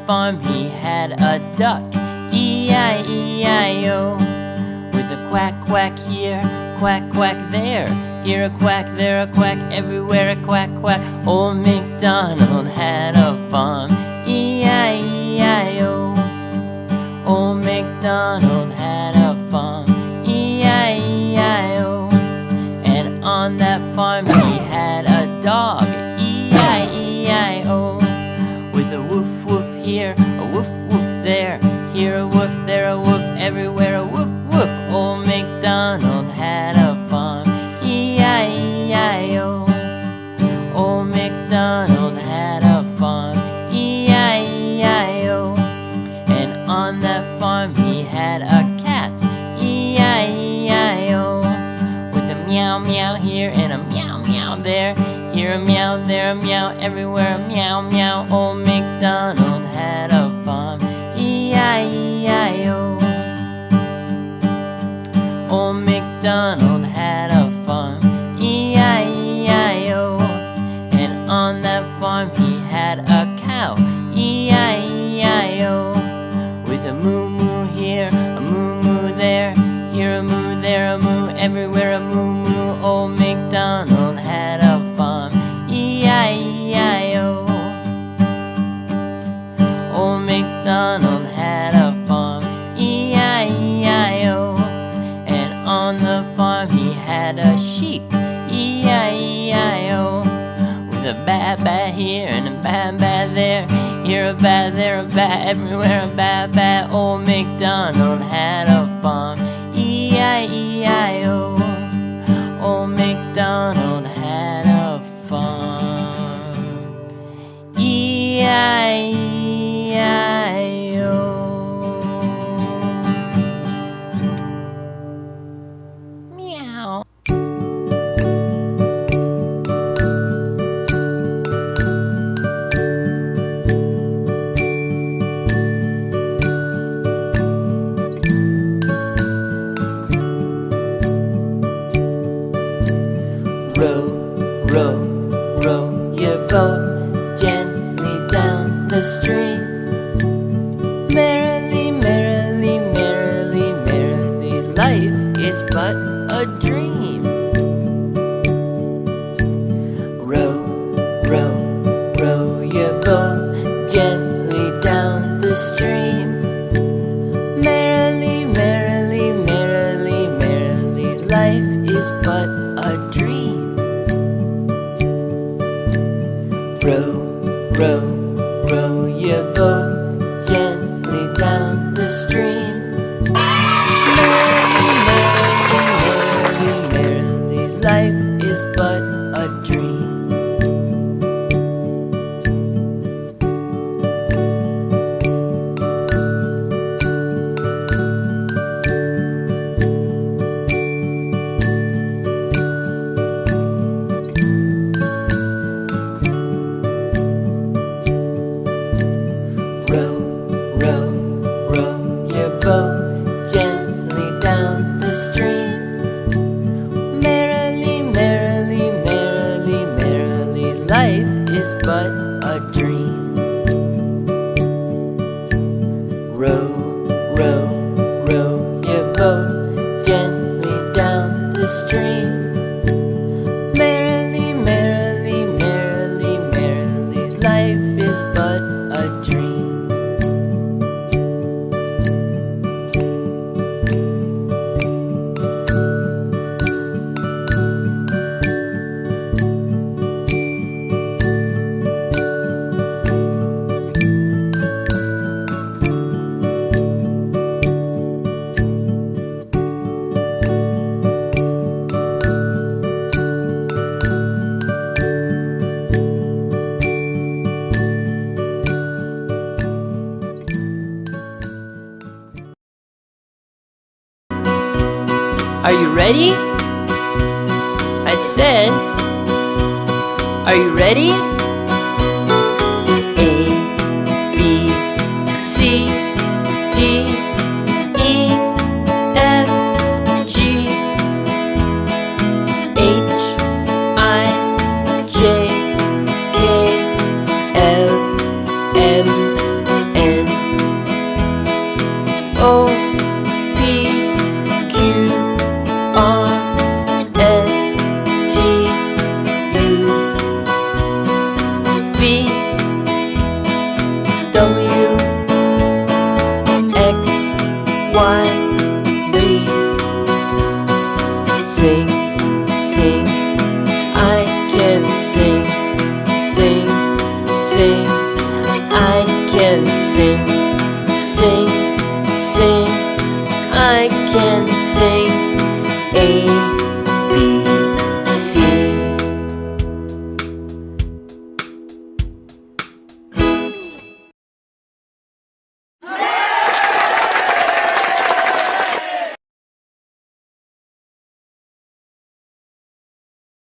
farm he had a duck, E-I-E-I-O. With a quack, quack here, quack, quack there, here a quack, there a quack, everywhere a quack, quack. Old MacDonald had a farm, E-I-E-I-O. Old MacDonald had a farm, E-I-E-I-O. And on that farm he had a dog, E-I-E-I-O. With a woof woof here, a woof woof there, here a woof, there a woof, everywhere a woof woof. Old MacDonald had a farm, E-I-E-I-O. Old MacDonald had a farm, E-I-E-I-O. And on that farm he had a cat, E-I-E-I-O. With a meow meow here and a meow meow there, here a meow, there a meow, everywhere a meow meow. Old MacDonald had a farm, E-I-E-I-O. Old MacDonald had a farm, E-I-E-I-O. And on that farm he had a cow, E-I-E-I-O. With a moo moo here, a moo moo there, here a moo, there a moo, everywhere a moo moo. Old MacDonald had a farm, E-I-E-I-O. Old MacDonald had a farm, E-I-E-I-O. And on the farm he had a sheep, E-I-E-I-O. With a ba-ba here and a ba-ba there, here a ba, there a ba, everywhere a ba-ba. Old MacDonald had a farm, E-I-E-I-O. Old MacDonald had a farm, E-I-E-I-O. Meow. Row, row, row your boat gently down the stream. Merrily, merrily, merrily, merrily, life is but a dream. Row, row, row your boat gently down the stream. Merrily, merrily, merrily, merrily, life is but a dream. Row, row, row your boat gently down the stream. Merrily, merrily, merrily, merrily, life is but a dream. Row, row, row your boat gently down the stream. Merrily, merrily, merrily, merrily, life is but a dream. Row, row, row your boat gently down the stream. Merrily, merrily, merrily, merrily, life is but a dream. Are you ready? I said, are you ready? A, B, C, D, E, F, G, H, I, J, K, L, M, W, X, Y, Z. Sing, sing, I can sing. Sing, sing, I can sing. Sing, sing, I can sing.